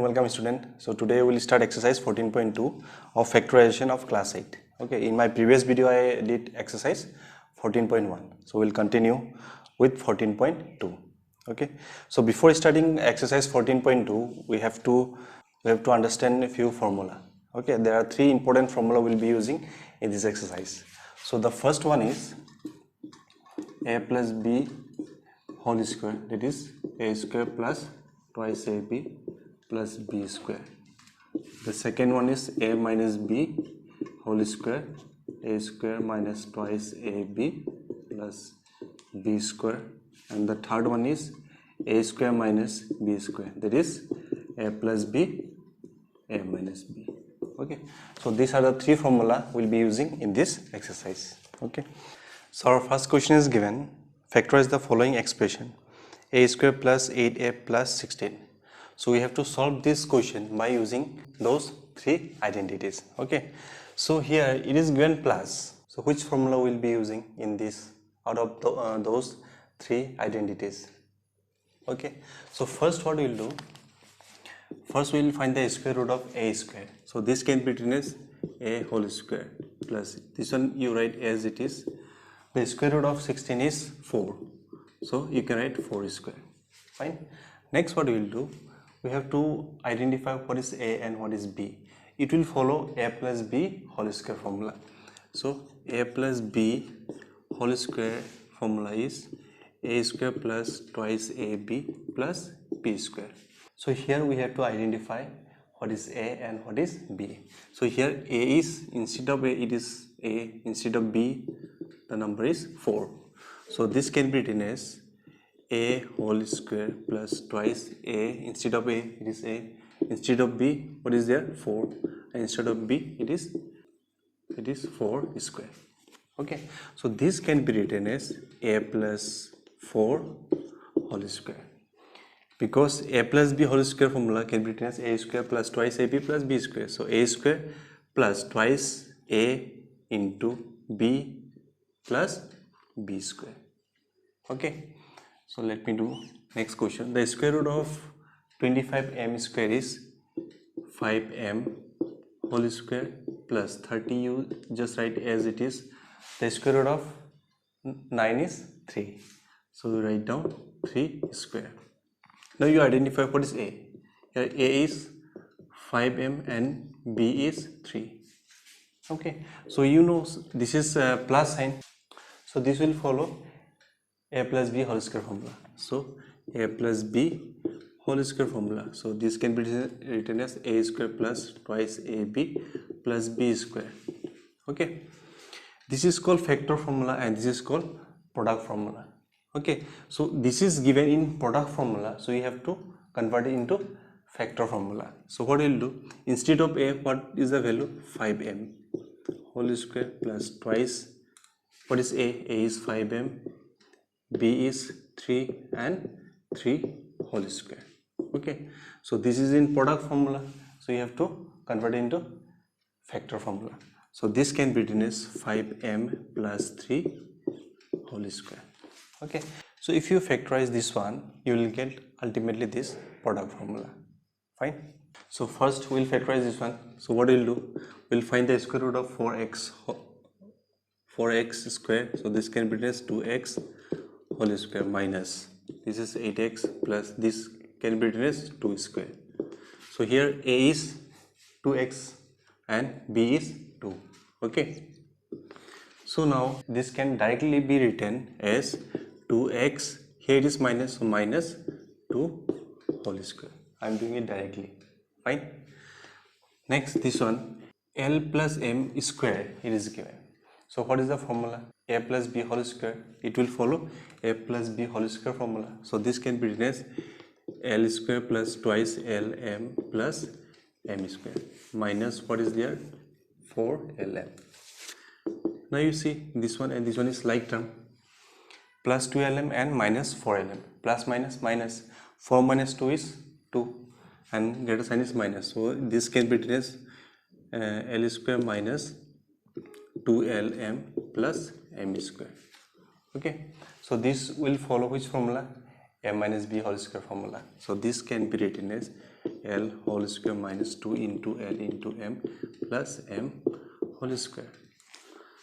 welcome student. So today we will start exercise 14.2 of factorization of class 8. Okay, in my previous video I did exercise 14.1. So we'll continue with 14.2. Okay, so before starting exercise 14.2 we have to understand a few formula. Okay, there are three important formula we'll be using in this exercise. So the first one is a plus b whole square, that is a square plus twice ab plus b square. The second one is a minus b whole square, a square minus twice ab plus b square. And the third one is a square minus b square, that is a plus b, a minus b. Okay, so these are the three formula we'll be using in this exercise. Okay, so our first question is given: factorize the following expression, a square plus 8a plus 16. So we have to solve this question by using those three identities. Okay, so here it is given plus. So which formula we'll be using in this out of those three identities? Okay, so first what we'll do, first we will find the square root of a square. So this can be written as a whole square plus this one you write as it is. The square root of 16 is 4. So you can write 4 square. Fine. Next what we will do, we have to identify what is a and what is b. It will follow a plus b whole square formula. So a plus b whole square formula is a square plus twice ab plus b square. So here we have to identify what is a and what is b. So here a is, instead of a it is a, instead of b the number is 4. So this can be written as a whole square plus twice a, instead of a it is a, instead of b what is there 4, and instead of b it is 4 square. Okay, so this can be written as a plus 4 whole square, because a plus b whole square formula can be written as a square plus twice ab plus b square. So a square plus twice a into b plus b square. Okay, so let me do next question. The square root of 25m square is 5m whole square plus 30, you just write as it is. The square root of 9 is 3, so you write down 3 square. Now you identify what is a. Here a is 5m and b is 3. Okay, so you know this is a plus sign, so this will follow a plus b whole square formula. So a plus b whole square formula. So this can be written as a square plus twice ab plus b square. Okay, this is called factor formula and this is called product formula. Okay, so this is given in product formula, so you have to convert it into factor formula. So what we'll do, instead of a, what is the value? 5m whole square plus twice, what is a is 5m, b is 3 and 3 whole square. Okay, so this is in product formula, so you have to convert it into factor formula. So this can be written as 5m plus 3 whole square. Okay, so if you factorize this one, you will get ultimately this product formula. Fine. So first we'll factorize this one. So what we'll do, we'll find the square root of 4x square. So this can be written as 2x whole square minus this is 8x plus this can be written as 2 square. So here a is 2x and b is 2. Okay, so now this can directly be written as 2x, here it is minus, so minus 2 whole square. I am doing it directly. Fine. Next this one, L plus m square it is given. So what is the formula? A plus b whole square, it will follow a plus b whole square formula. So this can be written as L square plus twice Lm plus m square minus what is there? 4Lm. Now you see this one and this one is like term, plus 2Lm and minus 4Lm, plus minus minus, 4 minus 2 is 2 and greater sign is minus. So this can be written as L square minus 2Lm plus m square. Okay, so this will follow which formula? A minus b whole square formula. So this can be written as L whole square minus 2 into L into M plus M whole square.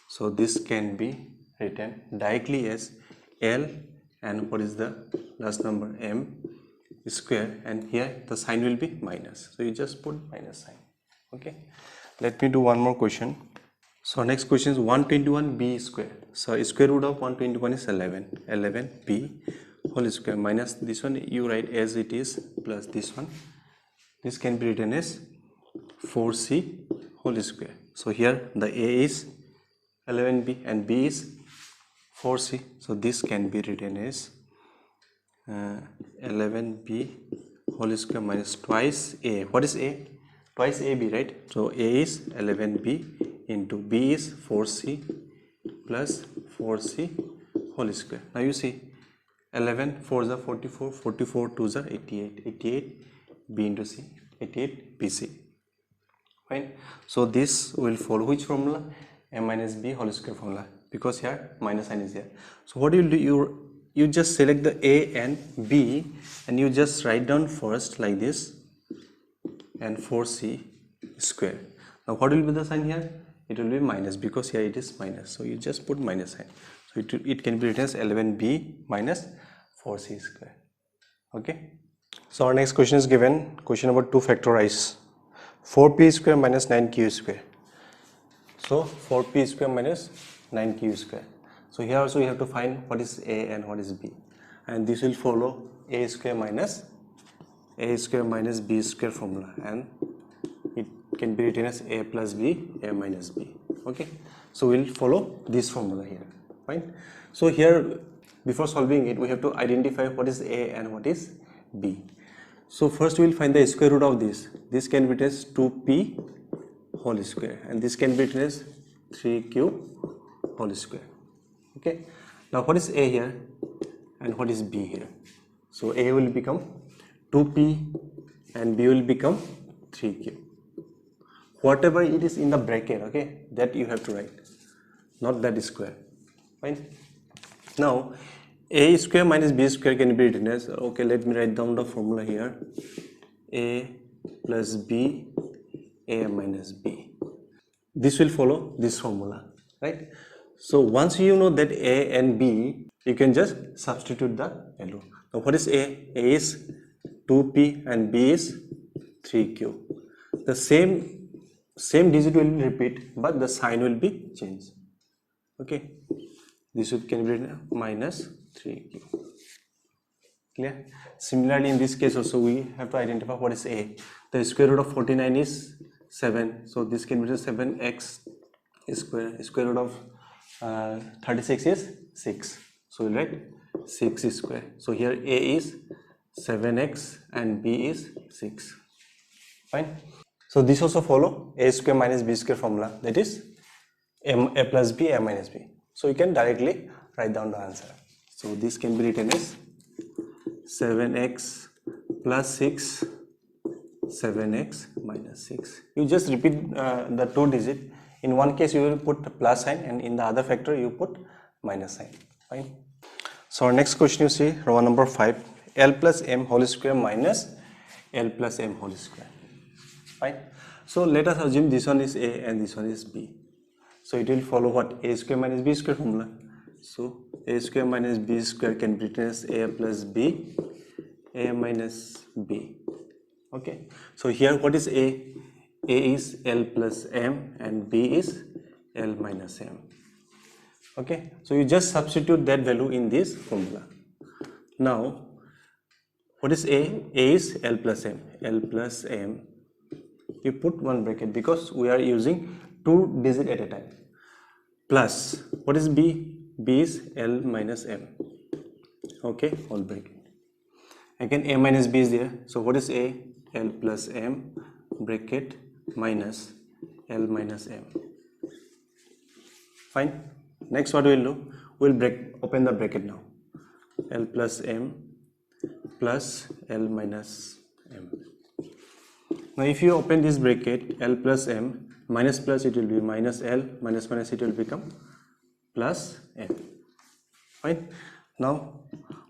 So this can be written directly as L and what is the last number, M square, and here the sign will be minus, so you just put minus sign. Okay, let me do one more question. So next question is 121b square. So square root of 121 is 11b whole square minus this one you write as it is plus this one. This can be written as 4c whole square. So here the a is 11b and b is 4c, so this can be written as 11b whole square minus twice a. What is a? Twice ab, right? So a is 11b into b is 4c plus 4c whole square. Now you see 11 4s are 44, 44 2s are 88, 88 b into c, 88 bc. Fine. So this will follow which formula? A minus b whole square formula, because here minus sign is here. So what you will do, you just select the a and b and you just write down first like this and 4c square. Now what will be the sign here? It will be minus, because here it is minus, so you just put minus sign. So it can be written as 11b minus 4c square. Okay. So our next question is given, question number 2, factorize 4p square minus 9q square. So 4p square minus 9q square. So here also you have to find what is a and what is b, and this will follow a square minus b square formula, and it can be written as a plus b, a minus b. Okay, so we'll follow this formula here. Fine. So here before solving it we have to identify what is a and what is b. So first we will find the square root of this. This can be written as 2p whole square, and this can be written as 3q whole square. Okay, now what is a here and what is b here? So a will become 2p and b will become 3q. Whatever it is in the bracket, okay, that you have to write, not that square. Fine. Now a square minus b square can be written as, okay, let me write down the formula here, a plus b, a minus b. This will follow this formula, right? So once you know that a and b, you can just substitute the value. Now what is a? A is 2p and b is 3q. The same digit will repeat, but the sign will be changed. Okay, this can be written minus 3q. Clear? Similarly, in this case also we have to identify what is a. The square root of 49 is 7, so this can be written 7x square. Square root of 36 is 6, so we'll write 6 square. So here a is 7x and b is 6. Fine. So this also follow a square minus b square formula, that is a plus b, a minus b. So you can directly write down the answer. So this can be written as 7x plus 6, 7x minus 6. You just repeat the two digit. In one case you will put plus sign, and in the other factor you put minus sign. Fine. So our next question you see, row number 5, L plus m whole square minus L plus m whole square. Fine. So let us assume this one is a and this one is b. So it will follow what? A square minus b square formula. So a square minus b square can be written as a plus b, a minus b. Okay. So here what is a? A is L plus m and b is L minus m. Okay. So you just substitute that value in this formula. Now what is a? A is L plus m. L plus m. You put one bracket because we are using two digits at a time. Plus what is b? B is L minus m. Okay, whole bracket. Again a minus b is there. So what is a? L plus m bracket minus L minus m. Fine. Next what we will do? We will open the bracket now. L plus m plus L minus m. Now if you open this bracket, L plus m, minus plus it will be minus L, minus minus it will become plus m. Fine. Now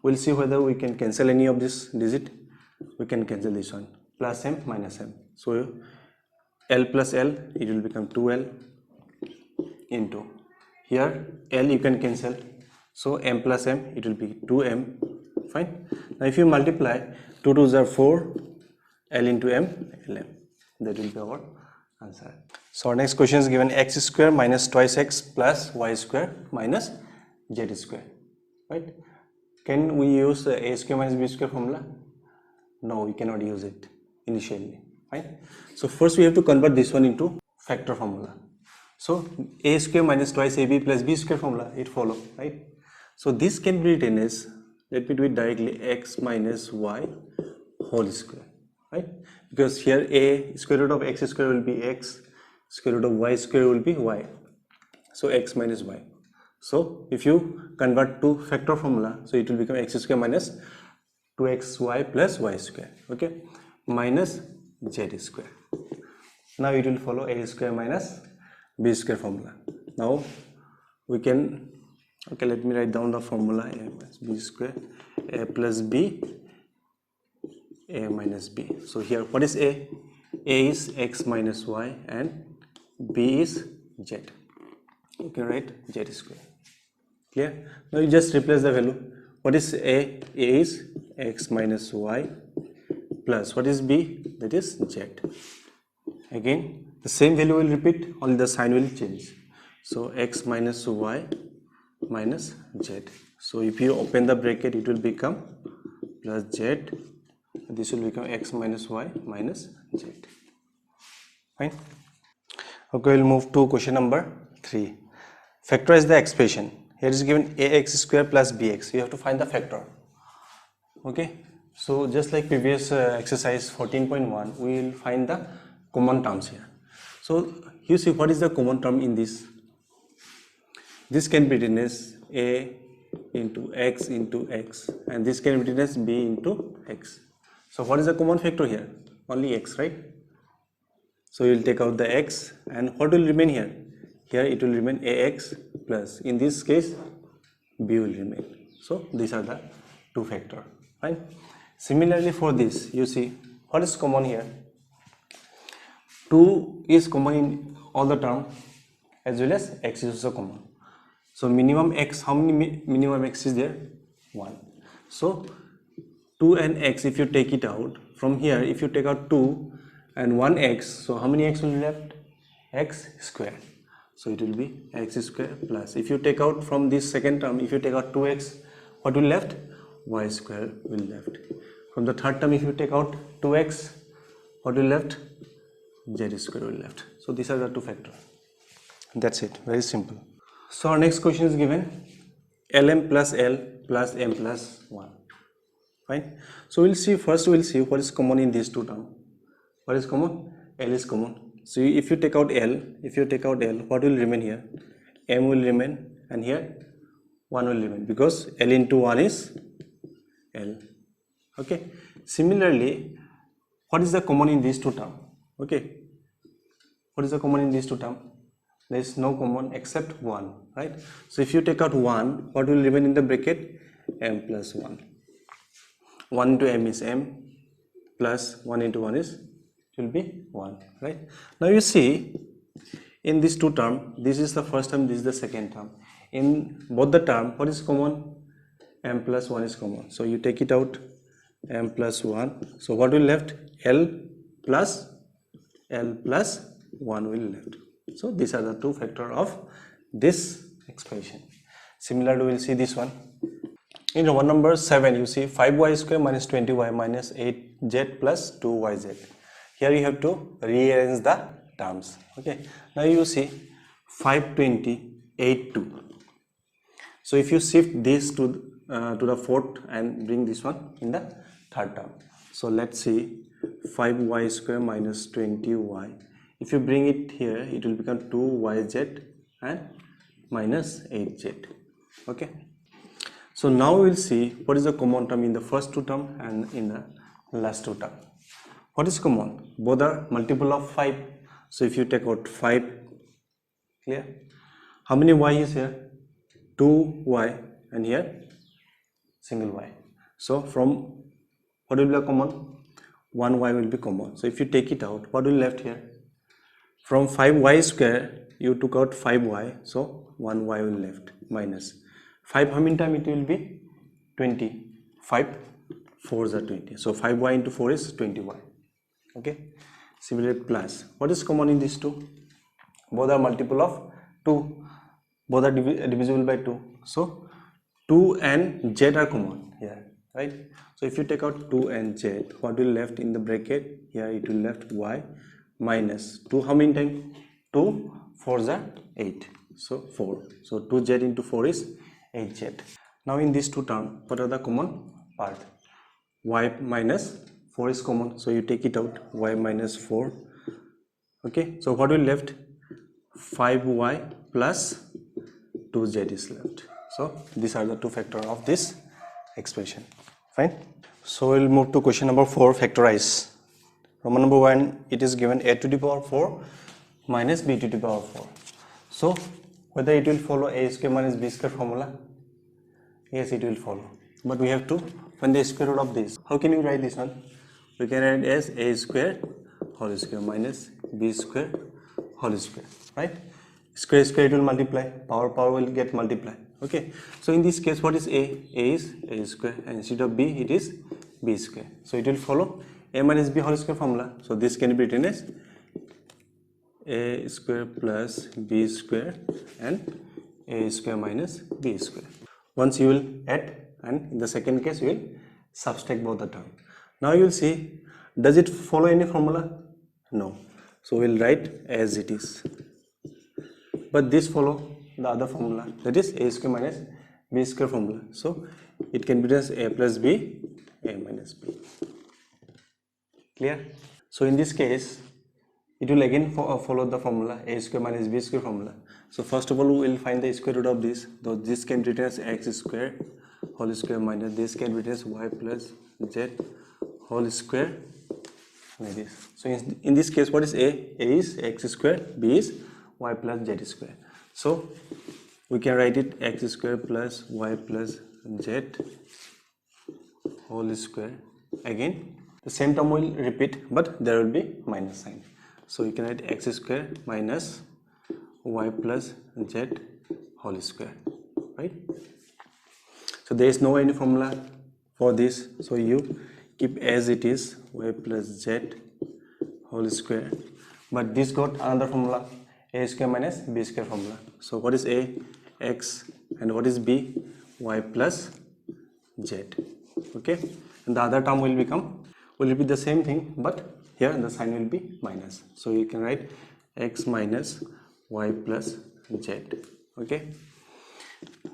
we'll see whether we can cancel any of this digit. We can cancel this one. plus m minus m. So L plus L, it will become 2L into here L you can cancel, so m plus m, it will be 2m. Fine. Now if you multiply 2 2s are 4, L into m, Lm, that will be our answer. So our next question is given x square minus twice x plus y square minus z square, right? Can we use a square minus b square formula? No, we cannot use it initially. Fine. So first we have to convert this one into factor formula. So a square minus twice ab plus b square formula, it follow, right? So this can be written as, let me do it directly, x minus y whole square, right? Because here a square root of x square will be x, square root of y square will be y. So x minus y. So if you convert to factor formula, so it will become x square minus 2xy plus y square, okay, minus z square. Now it will follow a square minus b square formula. Now we can, okay, let me write down the formula, a minus b square, a plus b, a minus b. So here what is a? A is x minus y and b is z. You can write z square. Clear? Now you just replace the value. What is a? A is x minus y plus what is b? That is z. Again the same value will repeat, only the sign will change. So x minus y minus z. So if you open the bracket, it will become plus z. This will become x minus y minus z. Fine. Okay, we'll move to question number 3. Factorize the expression. Here is given ax square plus bx. You have to find the factor. Okay. So just like previous exercise 14.1, we will find the common terms here. So you see what is the common term in this. This can be written as a into x, and this can be written as b into x. So what is the common factor here? Only x, right? So you will take out the x, and what will remain here? Here it will remain ax plus, in this case, b will remain. So these are the two factors. Fine. Similarly for this, you see what is common here? 2 is common in all the term, as well as x is also common. So minimum x, how many minimum x is there? 1. So 2 and x, if you take it out from here, if you take out 2 and 1x, so how many x will be left? X square. So it will be x square plus, if you take out from this second term, if you take out 2x, what will left? Y square will left. From the third term, if you take out 2x, what will left? Z square will left. So these are the two factors. That's it. Very simple. So our next question is given Lm plus L plus m plus 1. Fine. So we'll see, first we'll see what is common in these two terms. What is common? L is common. So if you take out L, what will remain here? M will remain, and here 1 will remain, because L into 1 is L. Okay. Similarly, what is the common in these two terms? Okay. What is the common in these two terms? There is no common except 1, right? So if you take out 1, what will remain in the bracket? M plus 1. 1 into m is m, plus 1 into 1 is, it will be 1, right? Now you see, in these two terms, this is the first term, this is the second term. In both the term, what is common? M plus 1 is common. So you take it out, m plus 1. So what will left? L plus 1 will left. So these are the two factors of this expression. Similarly, we will see this one. In Roman number 7, you see 5y square minus 20y minus 8z plus 2yz. Here you have to rearrange the terms. Okay. Now you see 520, 8, 2. So if you shift this to the fourth and bring this one in the third term. So let's see 5y square minus 20y. If you bring it here, it will become 2yz and minus 8z. Okay. So now we will see what is the common term in the first two term and in the last two term. What is common? Both are multiple of 5. So if you take out 5, clear? How many y is here? 2y, and here single y. So from what will be the common? 1y will be common. So if you take it out, what will left here? From 5y square, you took out 5y, so 1y will left, minus 5, how many time it will be? 20. 5 4s are 20, so 5y into 4 is 20y. Okay, similarly plus, what is common in these two? Both are multiple of 2, both are divisible by 2, so 2 and z are common here, right? So if you take out 2 and z, what will left in the bracket? Here it will left y minus 2, how many times? 2 4s are 8, so 4, so 2z into 4 is 8z. Now in these two terms, what are the common part? Y minus 4 is common, so you take it out, y minus 4. Okay, so what will left? 5y plus 2z is left. So these are the two factors of this expression. Fine. So we'll move to question number 4, factorize. Roman number 1, it is given a to the power 4 minus b to the power 4. So whether it will follow a square minus b square formula? Yes, it will follow. But we have to find the square root of this. How can you write this one? We can write as a square whole square minus b square whole square, right? Square square it will multiply, power will get multiplied. Okay, so in this case, what is a? A is a square, and instead of b, it is b square. So it will follow a minus b whole square formula. So this can be written as a square plus b square and a square minus b square. Once you will add, and in the second case you will subtract both the term. Now you will see, does it follow any formula? No. So we will write as it is. But this follow the other formula, that is a square minus b square formula. So it can be written as a plus b, a minus b. Clear? So in this case, it will again follow the formula a square minus b square formula. So first of all, we will find the square root of this. Though this can be written as x square whole square minus this can be written as y plus z whole square like this. So in this case, what is a? A is x square, b is y plus z square. So we can write it x square plus y plus z whole square. Again, the same term will repeat, but there will be minus sign. So you can write x square minus y plus z whole square, right? So there is no any formula for this, so you keep as it is, y plus z whole square. But this got another formula, a square minus b square formula. So what is a? X, and what is b? Y plus z. Okay, and the other term will be the same thing, but here the sign will be minus. So you can write x minus y plus z. Okay,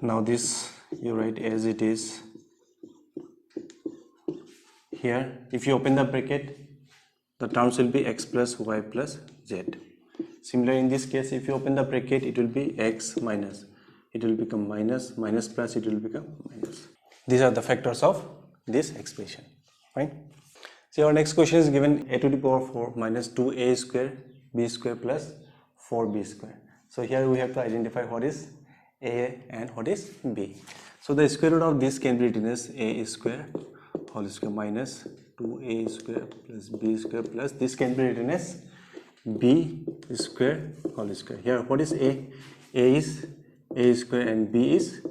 now this you write as it is. Here, if you open the bracket, the terms will be x plus y plus z. Similarly, in this case, if you open the bracket, it will be x minus. It will become minus, minus plus, it will become minus. These are the factors of this expression. Fine. So our next question is given a to the power 4 minus 2a square b square plus 4b square. So here we have to identify what is a and what is b. So the square root of this can be written as a square whole square minus 2a square plus b square plus this can be written as b square whole square. Here what is a? A is a square and b is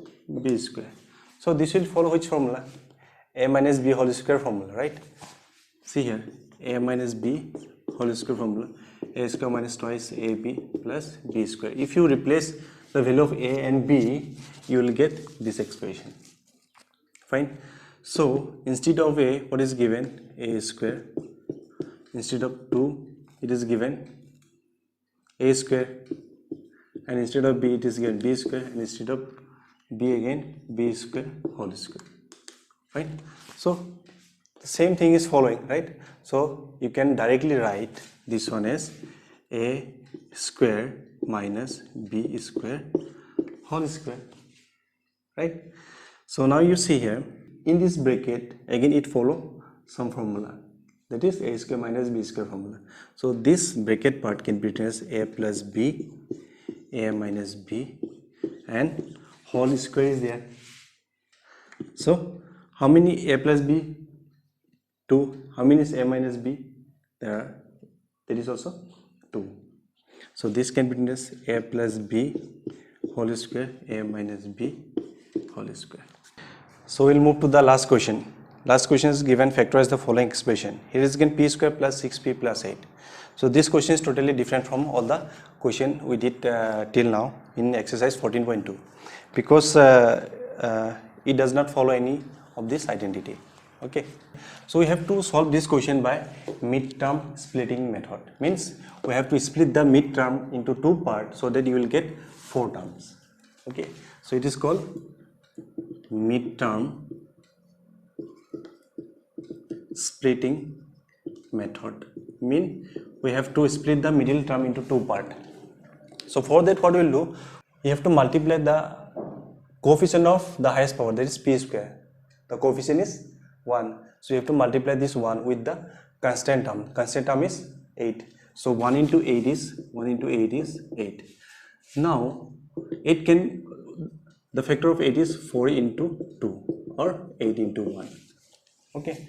b square. So this will follow which formula? A minus b whole square formula, right? See here, a minus b whole square formula, a square minus twice ab plus b square. If you replace the value of a and b, you will get this expression. Fine. So instead of a, what is given? A square. Instead of 2, it is given a square, and instead of b, it is given b square, and instead of b again, b square whole square. Fine. So the same thing is following, right? So you can directly write this one as a square minus b square whole square, right? So now you see here, in this bracket, again it follow some formula, that is a square minus b square formula. So this bracket part can be written as a plus b, a minus b, and whole square is there. So how many a plus b? 2. How many is a minus b? There is also 2. So this can be written as a plus b whole square, a minus b whole square. So we'll move to the last question. Last question is given factorize the following expression. Here is again p square plus 6p plus 8. So this question is totally different from all the question we did till now in exercise 14.2 because it does not follow any of this identity. Okay, so we have to solve this question by midterm splitting method. Means we have to split the midterm into 2 parts so that you will get 4 terms. Okay, so it is called midterm splitting method. Mean we have to split the middle term into 2 parts. So for that, what we will do, we have to multiply the coefficient of the highest power, that is p square. The coefficient is 1, so you have to multiply this 1 with the constant term. Constant term is 8. So 1 into 8 is 8. Now 8 can, the factor of 8 is 4 into 2 or 8 into 1. Okay,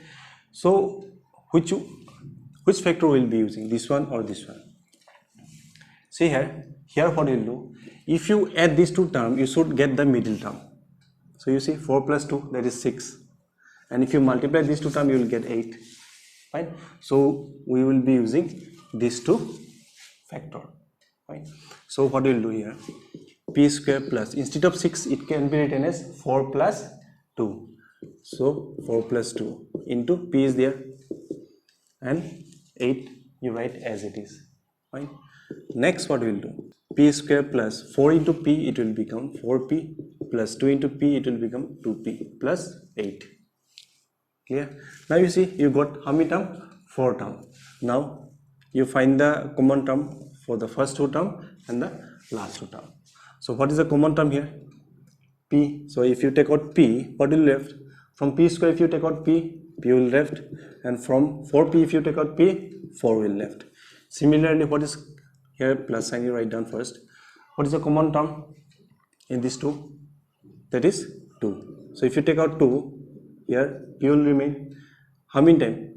so which factor we will be using, this one or this one? See here what you will do, if you add these 2 terms, you should get the middle term. So you see 4 plus 2, that is 6, and if you multiply these 2 terms, you will get 8. Fine. So we will be using these 2 factor. Fine. So what we will do here, p square plus, instead of 6 it can be written as 4 plus 2. So 4 plus 2 into p is there and 8 you write as it is. Fine. Next what we will do, p square plus 4 into p, it will become 4p plus 2 into p, it will become 2p plus 8. Clear? Now you see you got how many term? 4 term. Now you find the common term for the first 2 term and the last 2 term. So what is the common term here? P. So if you take out p, what will left? From p square if you take out p will left, and from 4p if you take out p, 4 will left. Similarly, what is here, plus sign you write down first. What is the common term in these 2? That is 2. So if you take out 2, here p will remain. How many time?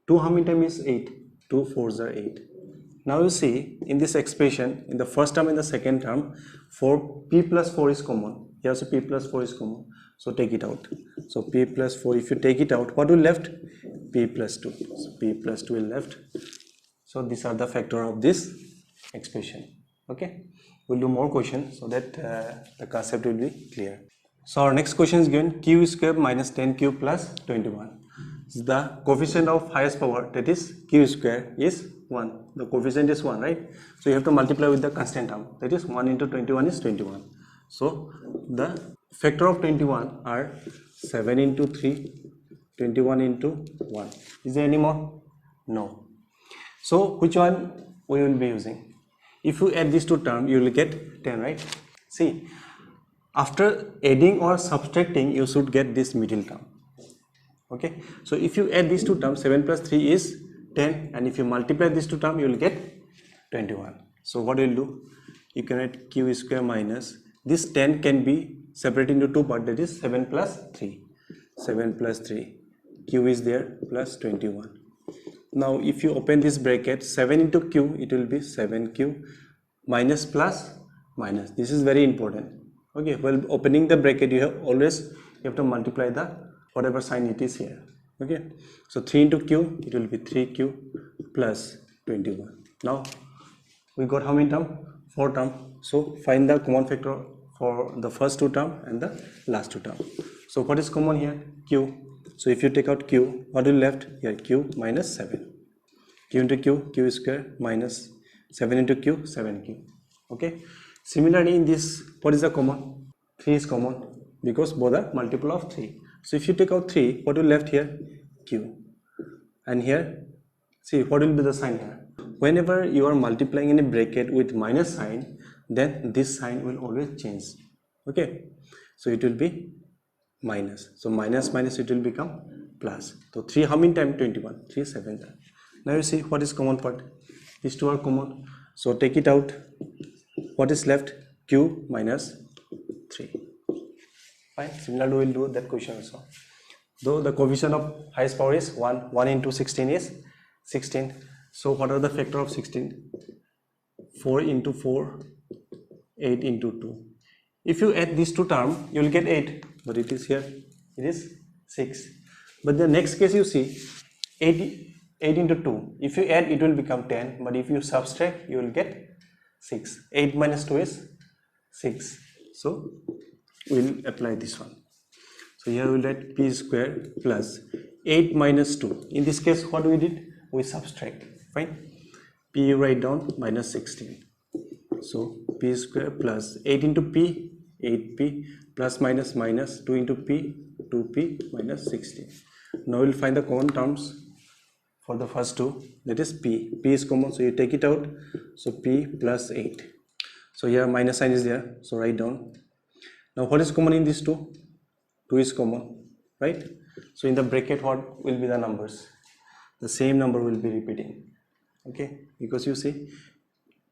2 how many time is 8? 2 4s are 8. Now you see in this expression, in the first term and the second term, p plus 4 is common. Here also p plus 4 is common. So take it out. So p plus 4, if you take it out, what will left? P plus 2. So p plus 2 will left. So these are the factor of this expression. Okay, we'll do more questions so that the concept will be clear. So our next question is given q square minus 10q plus 21. The coefficient of highest power, that is q square, is 1. The coefficient is 1, right? So you have to multiply with the constant term, that is 1 into 21 is 21. So the factor of 21 are 7 into 3, 21 into 1. Is there any more? No. So which one we will be using? If you add these 2 terms, you will get 10, right? See, after adding or subtracting, you should get this middle term. Okay, so if you add these 2 terms, 7 plus 3 is 10, and if you multiply these 2 terms, you will get 21. So what you will do, you can write q square minus, this 10 can be separated into 2 parts, that is 7 plus 3. 7 plus 3, q is there, plus 21. Now if you open this bracket, 7 into q, it will be 7q minus plus minus. This is very important. Okay, while opening the bracket, you have to multiply the whatever sign it is here. Okay, so 3 into q, it will be 3q plus 21. Now we got how many term? 4 term. So find the common factor for the first 2 term and the last 2 term. So what is common here? Q. So if you take out q, what will left here? Q minus 7. Q into q, q square minus 7 into q, 7q. Okay. Similarly in this, what is the common? 3 is common because both are multiple of 3. So if you take out 3, what will left here? Q. And here, see what will be the sign here? Whenever you are multiplying in a bracket with minus sign, then this sign will always change. Okay. So it will be minus. So minus minus it will become plus. So 3 how many times? 21. 3 7. Now you see what is common part? These 2 are common. So take it out. What is left? Q minus 3. Fine. Similarly, we will do that question also. though the coefficient of highest power is 1. 1 into 16 is 16. So what are the factor of 16? 4 into 4, 8 into 2. If you add these two terms, you will get 8, but it is here, it is 6. But the next case you see, 8 into 2. If you add, it will become 10, but if you subtract, you will get 6. 8 minus 2 is 6. So we will apply this one. So here we will write p square plus 8 minus 2. In this case, what we did? We subtract. Fine. P you write down minus 16. So p square plus 8 into p, 8p, plus minus minus 2 into p, 2p minus 16. Now we will find the common terms for the first two, that is p. P is common, so you take it out. So p plus 8. So here minus sign is there, so write down. Now what is common in these two? 2 is common, right? So in the bracket, what will be the numbers? The same number will be repeating, okay? Because you see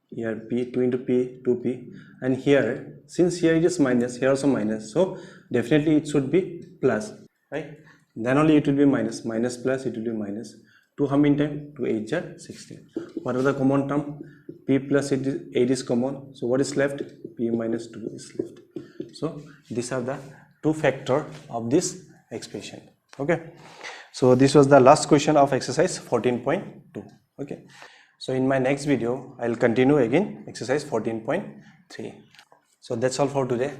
here p, 2 into p, 2p, and here, since here it is minus, here also minus, so definitely it should be plus, right? Then only it will be minus, minus plus, it will be minus. 2 how many time? 2 8 are 16. What are the common term? P plus 8 is common, so what is left? P minus 2 is left. So these are the two factor of this expression, okay? So this was the last question of exercise 14.2, okay? So in my next video, I will continue again exercise 14.3. So that's all for today.